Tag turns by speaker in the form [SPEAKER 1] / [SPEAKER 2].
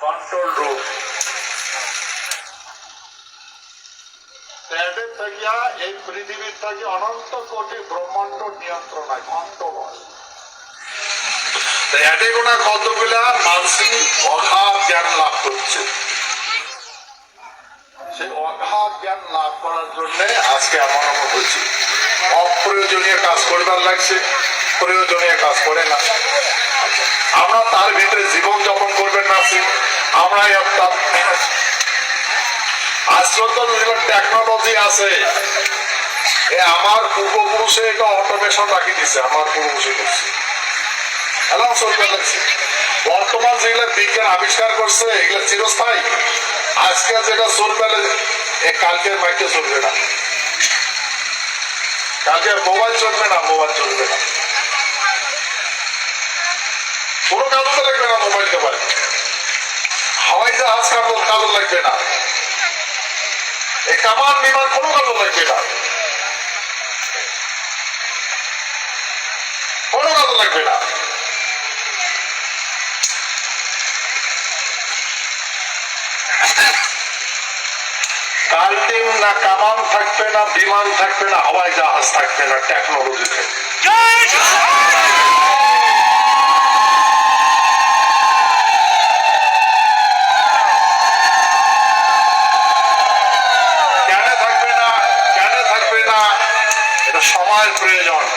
[SPEAKER 1] Control room থাকিয়া এই পৃথিবীর থেকে অনন্ত কোটি ব্রহ্মাণ্ড নিয়ন্ত্রণ হয়, কন্ট্রোল হয়। এতে গোনা কতগুলা মানসিক অগাধ জ্ঞান লাভ করছে। সেই অগাধ জ্ঞান লাভ করার জন্য আজকে এমন এমন হচ্ছে। অপ্রয়োজনীয় কাজ করবার লাগছে, প্রয়োজনীয় কাজ করে না। আমরা তার ভিতরে জীবন যাপন করবেন না। আমরা আজকাল তো টেকনোলজি আছে, আমার পূর্বপুরুষে এটা অটোমেশন রাখি দিচ্ছে, আমার পূর্বপুরুষে করছে, এলাম চলতে লাগছে। বর্তমান যেগুলো বিজ্ঞান আবিষ্কার করছে এগুলো চিরস্থায়ী। আজকে যেটা চলবে কালকের মাইকে চলবে না, কালকে মোবাইল চলবে না, মোবাইল চলবে না, কোনো কাজে লাগবে না। মোবাইলকে পারে হাওয়াই জাহাজ কাজে লাগবে না, এই কামান বিমান কোনো কাজে লাগবে না, কোনো কাজে লাগবে না। কাল্টিং না কামান থাকবে না, বিমান থাকবে না, হাওয়াই জাহাজ থাকবে না, টেকনোলজি থাকবে। কেন থাকবে না, কেন থাকবে না, এটা সময়ের প্রয়োজন।